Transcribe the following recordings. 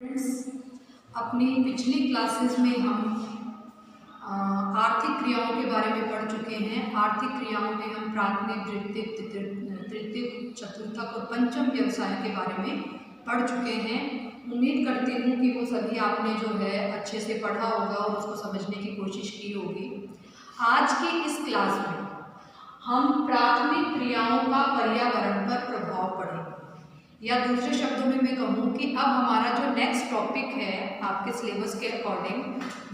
Friends, अपनी पिछली classes में हम आर्थिक क्रियाओं के बारे में पढ़ चुके हैं। आर्थिक क्रियाओं में हम प्राथमिक, द्वितीयक, तृतीयक, चतुर्थक और पंचम व्यवसाय के बारे में पढ़ चुके हैं। उम्मीद करती हूँ कि वो सभी आपने जो है अच्छे से पढ़ा होगा और उसको समझने की कोशिश की होगी। आज की इस क्लास में हम प्राथमिक क्रियाओं का पर्यावरण पर प्रभाव पढ़ेंगे, या दूसरे शब्दों में मैं कहूँ कि अब हमारा जो नेक्स्ट टॉपिक है आपके सिलेबस के अकॉर्डिंग,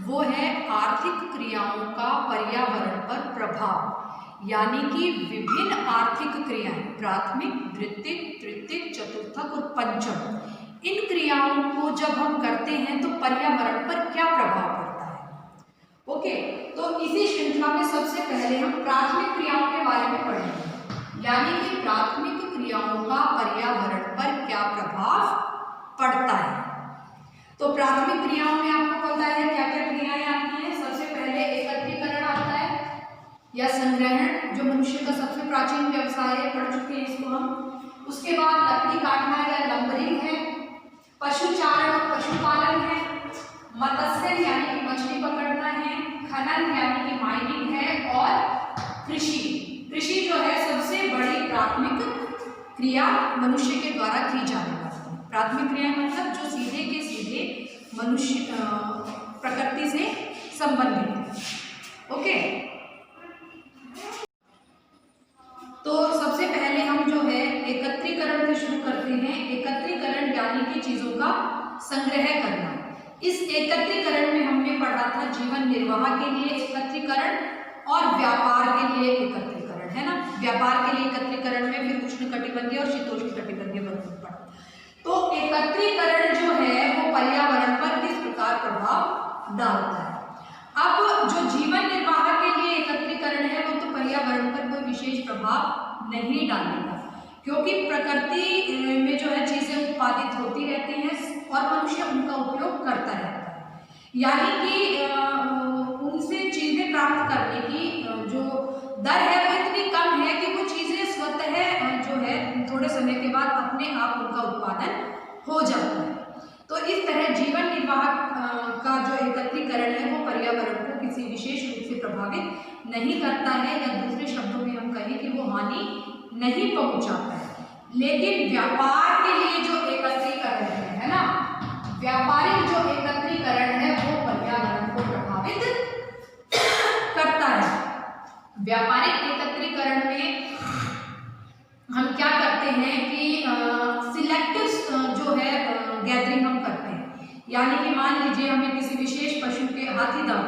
वो है आर्थिक क्रियाओं का पर्यावरण पर प्रभाव। यानी कि विभिन्न आर्थिक क्रियाएं, प्राथमिक, द्वितीयक, तृतीयक, चतुर्थक और पंचम, इन क्रियाओं को जब हम करते हैं तो पर्यावरण पर क्या प्रभाव पड़ता है। ओके, तो इसी श्रृंखला में सबसे पहले हम प्राथमिक क्रियाओं के बारे में पढ़ेंगे, यानी कि प्राथमिक क्रियाओं का पर्यावरण पर क्या प्रभाव पड़ता है। तो प्राथमिक क्रियाओं में आपको पता है क्या क्या क्रियाएं आती हैं। सबसे पहले एकत्रीकरण आता है या संग्रहण, जो मनुष्य का सबसे प्राचीन व्यवसाय है, पढ़ चुके हैं इसको हम। उसके बाद लकड़ी काटना या लंबरिंग है, पशुचारण और पशुपालन है, मत्स्य यानी कि मछली पकड़ना है, खनन यानी कि माइनिंग है, और कृषि जो है सबसे बड़ी प्राथमिक क्रिया मनुष्य के द्वारा की जाने वाली है। प्राथमिक क्रिया मतलब जो सीधे के सीधे मनुष्य प्रकृति से संबंधित है। ओके, तो सबसे पहले हम जो है एकत्रीकरण से शुरू करते हैं। एकत्रीकरण यानी कि चीजों का संग्रह करना। इस एकत्रीकरण में हमने पढ़ा था जीवन निर्वाह के लिए एकत्रीकरण और व्यापार के लिए एकत्रीकरण, है ना। व्यापार के लिए एकत्रीकरण में फिर उष्णकटिबंधीय और शीतोष्णकटिबंधीय वर्गों पढ़ा। तो एकत्रीकरण जो है वो पर्यावरण पर किस प्रकार प्रभाव डालता है। अब जो जीवन निर्वाह के लिए एकत्रीकरण है वो तो पर्यावरण पर कोई विशेष प्रभाव नहीं डालेगा, क्योंकि प्रकृति में जो है चीजें उत्पादित होती रहती हैं और मनुष्य उनका उपयोग करता रहता है। यानी कि उनसे चीजें प्राप्त करने की जो दर है वो इतनी कम है कि वो चीजें स्वतः जो है थोड़े समय के बाद अपने आप उनका उत्पादन हो जाता है। तो इस तरह जीवन निर्वाह का जो एकत्रीकरण है वो पर्यावरण को किसी विशेष रूप से प्रभावित नहीं करता है, या दूसरे शब्दों में हम कहें कि वो हानि नहीं पहुंचाता है। लेकिन व्यापार के लिए जो एकत्रीकरण है ना, व्यापारिक जो एकत्रीकरण है वो पर्यावरण को प्रभावित करता है। व्यापारिक एकत्रीकरण में हम क्या करते हैं कि सिलेक्टिव जो है गैदरिंग हम करते हैं। यानी कि मान लीजिए हमें किसी विशेष पशु के हाथी दांत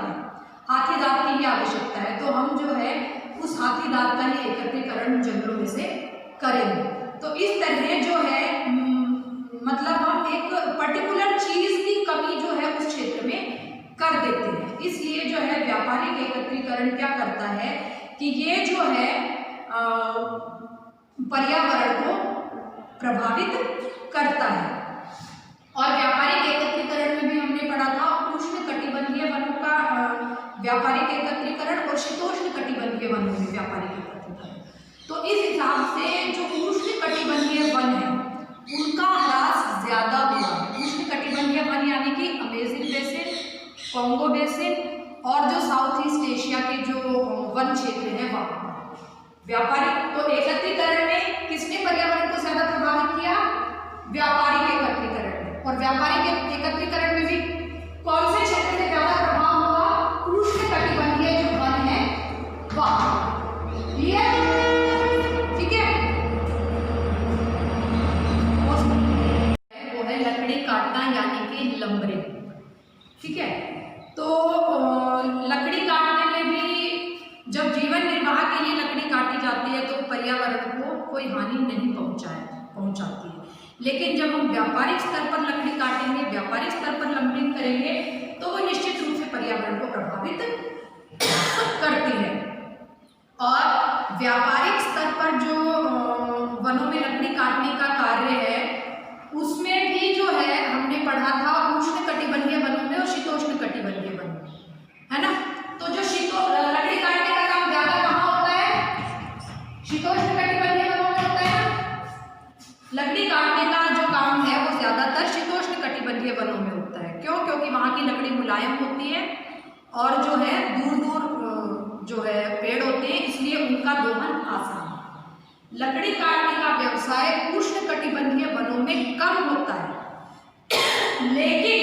की ही आवश्यकता है, तो हम जो है उस हाथी दांत का ही एकत्रीकरण जंगलों में से करेंगे। तो इस तरह जो है मतलब हम एक पर्टिकुलर चीज की कमी जो है उस क्षेत्र में कर देते हैं। इसलिए जो है व्यापारिक एकत्रीकरण क्या करता है कि ये जो है पर्यावरण को प्रभावित करता है। और व्यापारिक एकत्रीकरण में भी हमने पढ़ा था उष्णकटिबंधीय वनों का व्यापारिक एकत्रीकरण और शीतोष्णकटिबंधीय वनों में व्यापारिक एकत्रीकरण। तो इस हिसाब से जो उष्णकटिबंधीय वन है उनका ह्रास ज्यादा हुआ है। उष्णकटिबंधीय वन यानी कि अमेज़न बेसिन, कॉन्गो बेसिन और जो साउथ ईस्ट एशिया के जो वन क्षेत्र है वहाँ व्यापारिक। तो एकत्रीकरण में किसने पर्यावरण को ज्यादा प्रभावित किया? व्यापारिक एकत्रीकरण में। और व्यापारिक एकत्रीकरण में भी कौन से क्षेत्र से ज्यादा प्रभाव हुआ? उष्णकटिबंधीय जो वन है वहाँ। क्लियर? ठीक है। वो है लकड़ी काटना यानी कि लंबरिंग। ठीक है, तो लकड़ी काटने में भी जब जीवन निर्वाह के लिए लकड़ी काटी जाती है तो पर्यावरण को कोई हानि नहीं पहुंचाती है। लेकिन जब हम व्यापारिक स्तर पर लकड़ी काटेंगे, व्यापारिक स्तर पर लंबरिंग करेंगे, तो वो निश्चित रूप से पर्यावरण को प्रभावित करती है। और व्यापारिक स्तर पर जो वनों में लकड़ी काटने का कार्य है उसमें भी जो है हमने पढ़ा था उष्णकटिबंधीय वनों में और शीतोष्णकटिबंधीय वनों में, है ना। तो जो लकड़ी काटने का काम ज्यादा कहाँ होता है? शीतोष्णकटिबंधीय वनों में होता है ना। लकड़ी काटने का जो काम है वो ज्यादातर शीतोष्णकटिबंधीय वनों वनों में होता है। क्यों? क्योंकि वहाँ की लकड़ी मुलायम होती है और जो है दूर दूर जो है पेड़ होते हैं, इसलिए उनका दोहन आसान है। लकड़ी काटने का व्यवसाय उष्णकटिबंधीय वनों में कम होता है, लेकिन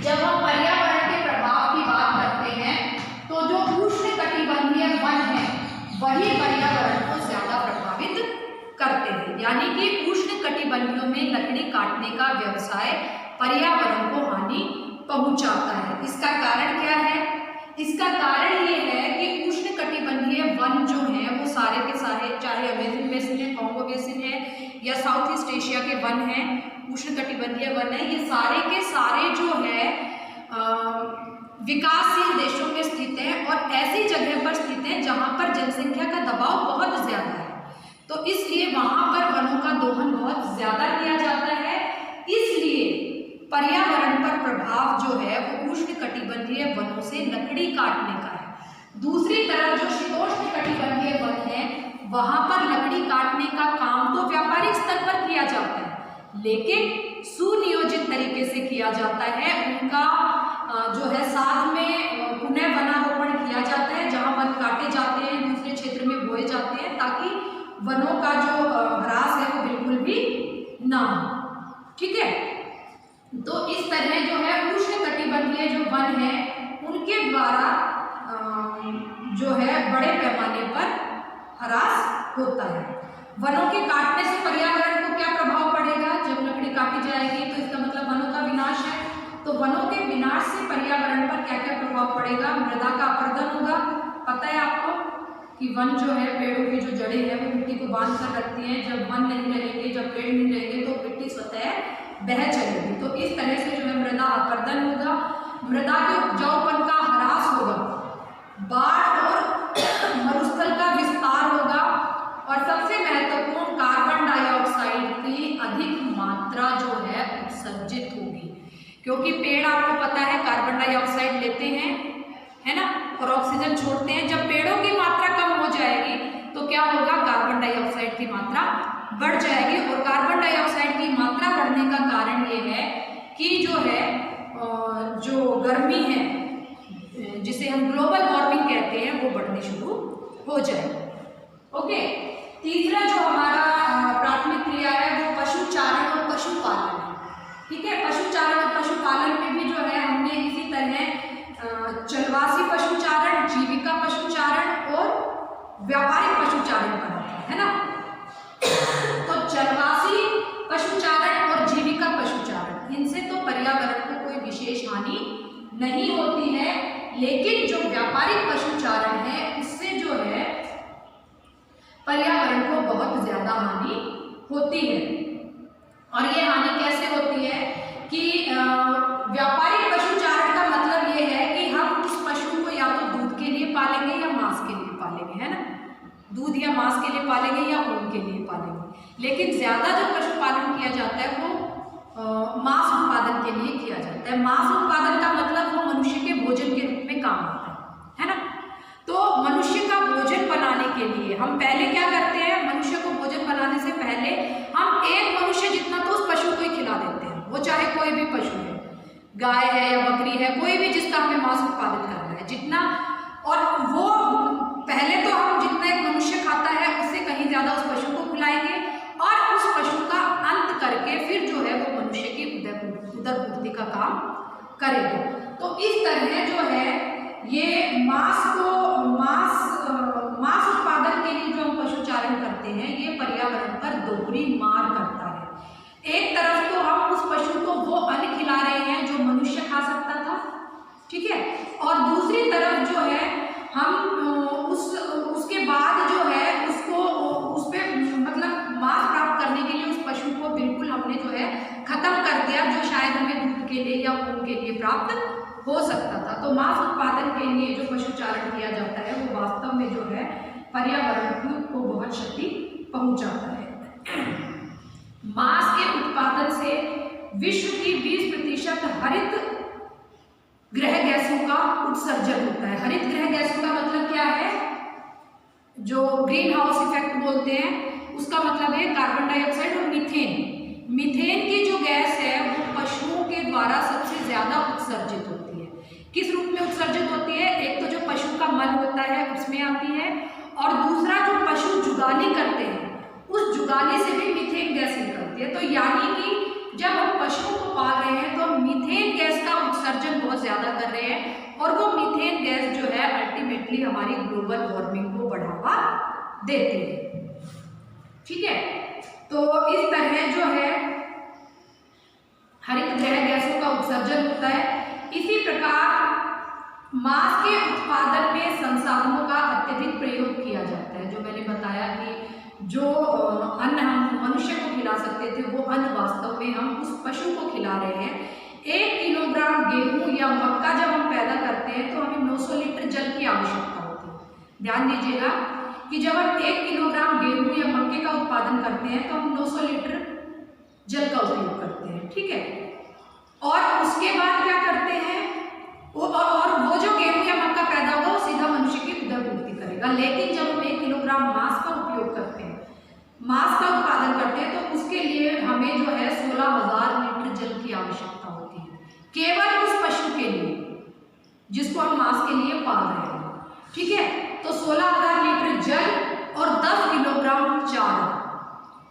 जब हम पर्यावरण के प्रभाव की बात करते हैं तो जो उष्णकटिबंधीय वन है वही पर्यावरण को ज्यादा प्रभावित करते हैं। यानी कि उष्णकटिबंधीयों में लकड़ी काटने का व्यवसाय पर्यावरण को हानि पहुंचाता है। इसका कारण क्या है? इसका कारण ये है कि उष्णकटिबंधीय वन जो हैं वो सारे के सारे, चाहे अमेज़न बेसिन है, कॉन्गो बेसिन है या साउथ ईस्ट एशिया के वन हैं, उष्णकटिबंधीय वन है, ये सारे के सारे जो है विकासशील देशों में स्थित हैं और ऐसी जगह पर स्थित हैं जहाँ पर जनसंख्या का दबाव बहुत ज्यादा है। तो इसलिए वहाँ पर वनों का दोहन बहुत ज्यादा किया जाता है, इसलिए पर्यावरण पर प्रभाव जो है वो उष्णकटिबंधीय वनों से लकड़ी काटने का है। दूसरी तरफ जो शीतोष्णकटिबंधीय वन है वहां पर लकड़ी काटने का काम तो व्यापारिक स्तर पर किया जाता है, लेकिन सुनियोजित तरीके से किया जाता है। उनका जो है साथ में पुनः वनारोपण किया जाता है, जहां वन काटे जाते हैं दूसरे क्षेत्र में बोए जाते हैं ताकि वनों का जो ह्रास है वो बिल्कुल भी ना हो। ठीक है, तो इस तरह जो है उष्णकटिबंधीय जो वन है उनके द्वारा जो है बड़े पैमाने पर ह्रास होता है। वनों के काटने से पर्यावरण को क्या प्रभाव पड़ेगा? जब लकड़ी काटी जाएगी तो इसका मतलब वनों का विनाश है। तो वनों के विनाश से पर्यावरण पर क्या क्या प्रभाव पड़ेगा? मृदा का अपरदन होगा। पता है आपको कि वन जो है, पेड़ों की जो जड़ें हैं वो मिट्टी को बांध कर रखती हैं। जब वन नहीं रहेंगे, जब पेड़ नहीं रहेंगे तो मिट्टी स्वतः बह चलेगी। तो इस तरह से जो है मृदा अपरदन होगा, मृदा के उपजाऊपन का ह्रास होगा, बाढ़ और मरुस्थल का विस्तार होगा और सबसे महत्वपूर्ण कार्बन डाइऑक्साइड की अधिक मात्रा जो है उत्सर्जित होगी। क्योंकि पेड़ आपको पता है कार्बन डाइऑक्साइड लेते हैं, है ना, और ऑक्सीजन छोड़ते हैं। जब पेड़ों की मात्रा कम हो जाएगी तो क्या होगा? कार्बन डाइऑक्साइड की मात्रा बढ़ जाएगी और कार्बन डाइऑक्साइड की मात्रा बढ़ने का कारण ये है कि जो है जो गर्मी है जिसे हम ग्लोबल वार्मिंग कहते हैं वो बढ़नी शुरू हो जाए। ओके, तीसरा जो हमारा प्राथमिक क्रिया है वो पशुचारण और पशुपालन है। ठीक है, पशुचारण और पशुपालन में भी जो है हमने इसी तरह चलवासी पशुचारण, जीविका पशुचारण और व्यापारिक पशुचारण पढ़ा है ना। तो चलवासी पशुचारण और जीविका पशुचारण, इनसे तो पर्यावरण को कोई विशेष हानि नहीं होती है, लेकिन जो व्यापारिक पशुचारण है उससे जो है पर्यावरण को बहुत ज्यादा हानि होती है। और ये हानि कैसे होती है कि व्यापारिक पशुचारण का मतलब ये है कि हम उस पशु को या तो दूध के लिए पालेंगे या मांस के लिए पालेंगे, है ना, दूध या मांस के लिए पालेंगे या ऊन के लिए पालेंगे। लेकिन ज्यादा जो पशुपालन किया जाता है वो मांस उत्पादन के लिए किया जाता है। मांस उत्पादन का मतलब वो मनुष्य के भोजन के रूप में काम आता है ना। तो मनुष्य का भोजन बनाने के लिए हम पहले क्या करते हैं? मनुष्य को भोजन बनाने से पहले हम एक मनुष्य जितना तो उस पशु को ही खिला देते हैं, वो चाहे कोई भी पशु है, गाय है या बकरी है, कोई भी जिसका हमें मांस उत्पादित करना है जितना। और वो पहले तो हम जितना एक मनुष्य खाता है उससे कहीं ज्यादा उस पशु को खिलाएंगे और उस पशु का अंत करके फिर जो है वो मनुष्य की उदरपूर्ति का काम करेगा। तो इस तरह जो है ये मांस उत्पादन के लिए जो हम पशुचारण करते हैं ये पर्यावरण पर दोहरी मार करता है। एक तरफ तो हम उस पशु को वो अन्न खिला रहे हैं जो मनुष्य खा सकता था, ठीक है, और दूसरी तरफ जो है हम उसके बाद जो है उसको उस पे मतलब मांस प्राप्त करने के लिए उस पशु को बिल्कुल हमने जो है खत्म कर दिया, जो शायद हमें दूध के लिए या ऊन के लिए प्राप्त हो सकता था। तो मांस उत्पादन के लिए जो पशुचारण किया जाता है वो वास्तव में जो है पर्यावरण को बहुत क्षति पहुंचाता है। मांस के उत्पादन से विश्व की 20% हरित ग्रह गैसों का उत्सर्जन होता है। हरित ग्रह गैसों का मतलब क्या है? जो ग्रीन हाउस इफेक्ट बोलते हैं उसका मतलब है कार्बन डाइऑक्साइड और मीथेन। मीथेन की जो गैस है वो पशुओं के द्वारा सबसे ज्यादा उत्सर्जित होती है। किस रूप में उत्सर्जित होती है? एक तो जो पशु का मल होता है उसमें आती है, और दूसरा जो पशु जुगाली करते हैं उस जुगाली से भी मीथेन गैस निकलती है। तो यानी कि जब हम पशुओं को पाल रहे हैं तो मीथेन गैस का उत्सर्जन बहुत ज्यादा कर रहे हैं, और वो मीथेन गैस जो है अल्टीमेटली हमारी ग्लोबल वार्मिंग को बढ़ावा देती है। ठीक है, तो इस तरह जो है हरित गृह गैसों का उत्सर्जन होता है। इसी प्रकार मांस के उत्पादन में संसाधनों का अत्यधिक प्रयोग किया जाता है। जो मैंने बताया कि जो अन्न हम मनुष्य को खिला सकते थे वो अन्न वास्तव में हम उस पशु को खिला रहे हैं। 1 किलोग्राम गेहूं या मक्का जब हम पैदा करते हैं तो हमें 900 लीटर जल की आवश्यकता होती है। ध्यान दीजिएगा कि जब हम 1 किलोग्राम गेहूं या मक्के का उत्पादन करते हैं तो हम 900 लीटर जल का उपयोग करते हैं। ठीक है, और उसके बाद क्या करते हैं और वो जो गेहूं या मक्का पैदा होगा वो सीधा मनुष्य की उदर पूर्ति करेगा। लेकिन जब हम 1 किलोग्राम मांस का उपयोग करते हैं, मांस का उत्पादन करते हैं, तो उसके लिए हमें जो है 16,000 लीटर जल की आवश्यकता होती है, केवल उस पशु के लिए जिसको हम मांस के लिए पाल रहे हैं। ठीक है, तो 16,000 लीटर जल और 10 किलोग्राम चारा,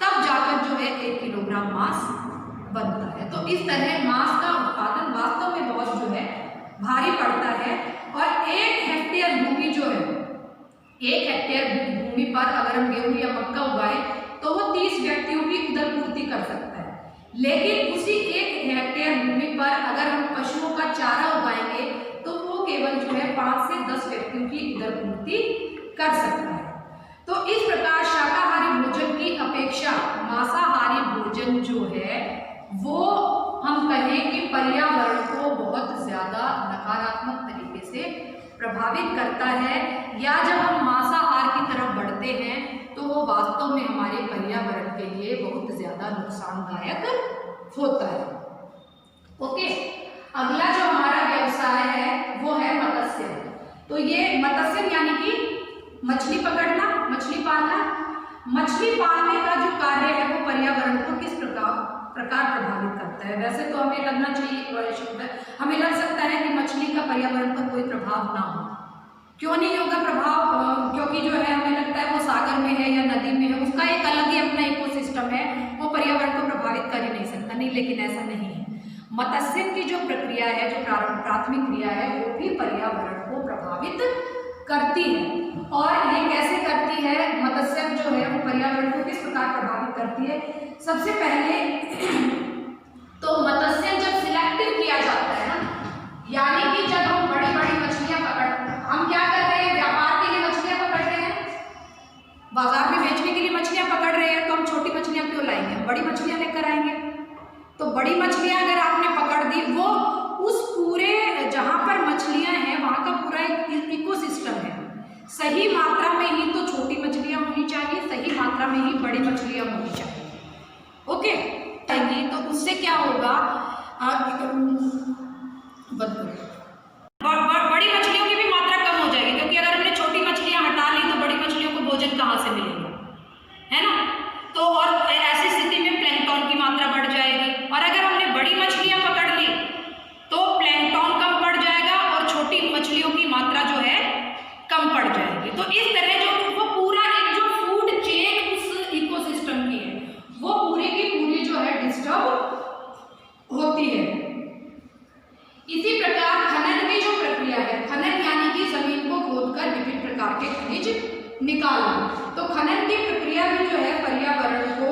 तब जाकर जो है 1 किलोग्राम मांस बनता है। तो इस तरह मांस का उत्पादन वास्तव में बहुत जो है भारी पड़ता है। और 1 हेक्टेयर भूमि जो है, 1 हेक्टेयर भूमि पर अगर हम गेहूं या मक्का उगाए तो वो 30 व्यक्तियों की उदर पूर्ति कर सकता है। लेकिन उसी 1 हेक्टेयर भूमि पर अगर हम पशुओं का चारा उगाएंगे तो वो केवल जो है 5 से 10 व्यक्तियों की उदर पूर्ति कर सकता है। तो इस प्रकार शाकाहारी भोजन की अपेक्षा मांसाहारी भोजन जो है वो हम कहें कि पर्यावरण को बहुत ज्यादा नकारात्मक तरीके से प्रभावित करता है, या जब हम मांसाहार की तरफ बढ़ते हैं तो वो वास्तव में हमारे पर्यावरण के लिए बहुत ज्यादा नुकसानदायक होता है। ओके, अगला जो हमारा व्यवसाय है वो है मत्स्य। तो ये मत्स्य यानी कि मछली पकड़ना, मछली पालना। मछली पालने का जो कार्य है वो पर्यावरण को किस प्रकार प्रभावित करता है? वैसे तो हमें लगना चाहिए, हमें लग सकता है कि मछली का पर्यावरण पर कोई प्रभाव ना हो। क्यों नहीं होगा प्रभाव? क्योंकि जो है हमें लगता है वो सागर में है या नदी में है, उसका एक अलग ही अपना इकोसिस्टम है, वो पर्यावरण को प्रभावित कर ही नहीं सकता। नहीं, लेकिन ऐसा नहीं है। मत्स्य की जो प्रक्रिया है, जो प्राथमिक क्रिया है, वो भी पर्यावरण को प्रभावित करती है। और ये कैसे करती है? मत्स्य जो है वो पर्यावरण को किस प्रकार प्रभावित करती है? सबसे पहले तो मत्स्य जब सिलेक्टिव किया जाता है ना, यानी कि जब हम बड़ी बड़ी मछलियां हम क्या कर रहे हैं? व्यापार के लिए मछलियां पकड़ रहे हैं, बाजार में बेचने के लिए मछलियां पकड़ रहे हैं, तो हम छोटी मछलियां क्यों लाएंगे? बड़ी मछलियां लेकर आएंगे। तो बड़ी मछलियां अगर आपने पकड़ दी, वो उस पूरे जहां पर मछलियां हैं वहां का पूरा एक इकोसिस्टम है। सही मात्रा में ही तो छोटी मछलियां होनी चाहिए, सही मात्रा में ही बड़ी मछलियां होनी चाहिए। ओके, तो उससे क्या होगा? बड़ी मछलियों की भी मात्रा कम हो जाएगी, क्योंकि अगर हमने छोटी मछलियां हटा ली तो बड़ी मछलियों को भोजन कहाँ से मिलेगा, है ना? तो और ऐसी स्थिति में प्लैंकटन की मात्रा बढ़ जाएगी, और अगर हमने बड़ी मछलियां पकड़ ली तो प्लैंकटन कम पड़ जाएगा और छोटी मछलियों की मात्रा जो है कम पड़ जाएगी। तो इस तरह जो वो पूरा एक जो फूड चेन उस इकोसिस्टम की है वो पूरी की पूरी जो है डिस्टर्ब होती है। इसी प्रकार खनन की जो प्रक्रिया है, खनन यानी कि जमीन को खोदकर विभिन्न प्रकार के खनिज निकालना, तो खनन की प्रक्रिया भी जो है पर्यावरण को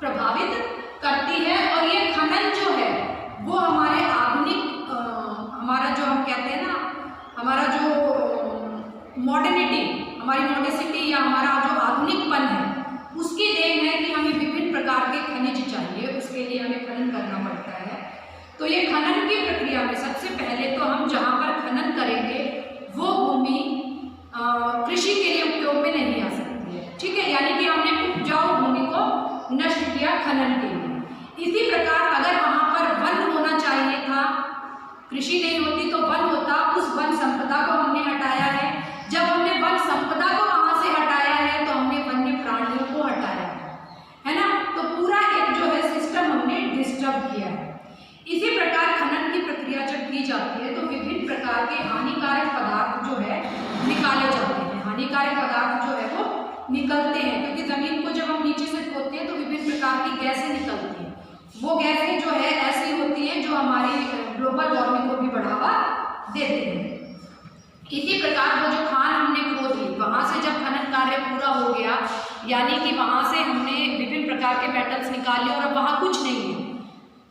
प्रभावित करती है। और ये खनन जो है वो हमारे आधुनिक हमारा जो हम कहते हैं ना, हमारा जो मॉडर्निटी, हमारी मॉडर्निटी या हमारा जो आधुनिकपन है उसकी देन है कि हमें विभिन्न प्रकार के खनिज चाहिए, उसके लिए हमें खनन करना पड़ता है। तो ये खनन की प्रक्रिया में सबसे पहले तो हम जहाँ पर खनन करेंगे वो भूमि कृषि के लिए उपयोग में नहीं आ सकती है। ठीक है, यानी कि हमने उपजाऊ भूमि को नष्ट किया खनन के लिए। इसी प्रकार अगर वहाँ पर वन होना चाहिए था, कृषि नहीं होती तो वन होता, उस वन संपदा को हमने हटाया है। जब हमने वन संपदा को वहाँ से हटाया है तो हमने वन्य प्राणियों को हटाया है ना? तो पूरा एक जो है की जाती है तो विभिन्न प्रकार के हानिकारक पदार्थ जो है निकाले जाते हैं। हानिकारक पदार्थ जो है वो निकलते हैं, क्योंकि जमीन को जब हम नीचे से खोदते हैं तो विभिन्न प्रकार की गैसें निकलती हैं। वो गैसें जो है ऐसी होती हैं जो हमारी ग्लोबल वार्मिंग को भी बढ़ावा देते हैं। इसी प्रकार वो जो खान हमने खोद ली, वहां से जब खनन कार्य पूरा हो गया, यानी कि वहां से हमने विभिन्न प्रकार के मेटल्स निकाले और अब वहां कुछ नहीं है,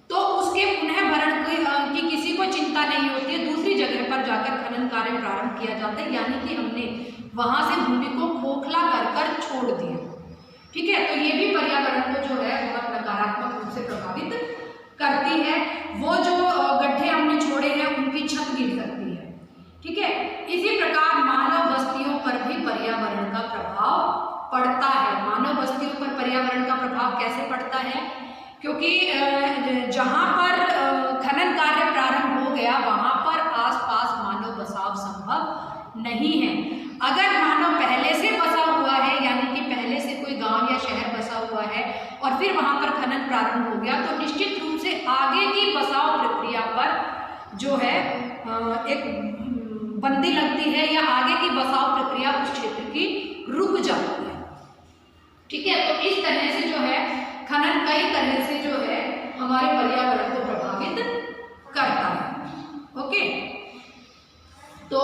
तो उसके पुनः भरण की किसी को चिंता नहीं होती है। दूसरी जगह पर जाकर खनन कार्य प्रारंभ किया जाता है, यानी कि हमने वहां से भूमि को खोखला कर छोड़ दिया। ठीक है, तो ये भी पर्यावरण को जो है बहुत नकारात्मक रूप से प्रभावित करती है। वो जो गड्ढे हमने छोड़े हैं उनकी छत गिर सकती है। ठीक है, इसी प्रकार मानव बस्तियों पर भी पर्यावरण का प्रभाव पड़ता है। मानव बस्तियों पर पर्यावरण का प्रभाव कैसे पड़ता है? क्योंकि जहाँ पर खनन कार्य प्रारंभ हो गया वहाँ पर आसपास मानव बसाव संभव नहीं है। अगर मानव पहले से बसा हुआ है, यानी कि पहले से कोई गांव या शहर बसा हुआ है और फिर वहाँ पर खनन प्रारंभ हो गया, तो निश्चित रूप से आगे की बसाव प्रक्रिया पर जो है एक बंदी लगती है या आगे की बसाव प्रक्रिया उस क्षेत्र की रुक जाती है। ठीक है, तो इस तरह से जो है खनन कई तरह से जो है हमारे पर्यावरण को प्रभावित करता है। ओके, तो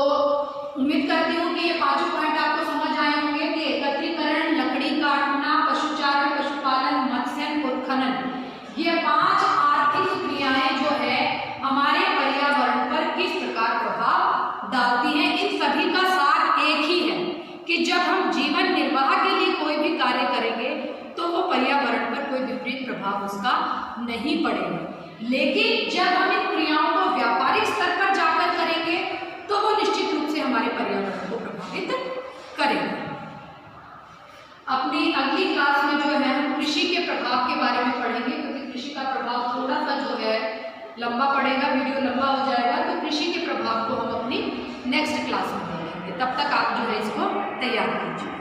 उम्मीद करती हूँ कि ये पांचों पॉइंट आपको समझ आए होंगे कि एकत्रीकरण, लकड़ी काटना, पशुचारण, पशुपालन, मत्स्यन और खनन, ये 5 आर्थिक क्रियाएं जो है हमारे पर्यावरण पर किस प्रकार प्रभाव डालती हैं। इन सभी का सार एक ही है कि जब हम जीवन निर्वाह के लिए कोई भी कार्य करेंगे तो वो पर्यावरण पर कोई विपरीत प्रभाव उसका नहीं पड़ेगा। लेकिन जब हम इन क्रियाओं को व्यापारिक स्तर पर जाकर करेंगे तो वो निश्चित रूप से हमारे पर्यावरण को प्रभावित करेगा। अपनी अगली क्लास में जो है हम कृषि के प्रभाव के बारे में पढ़ेंगे, क्योंकि कृषि का प्रभाव थोड़ा सा जो है लंबा पड़ेगा, वीडियो लंबा हो जाएगा, तो कृषि के प्रभाव को हम अपनी नेक्स्ट क्लास में देखेंगे। तब तक आप जो है इसको तैयार कीजिए।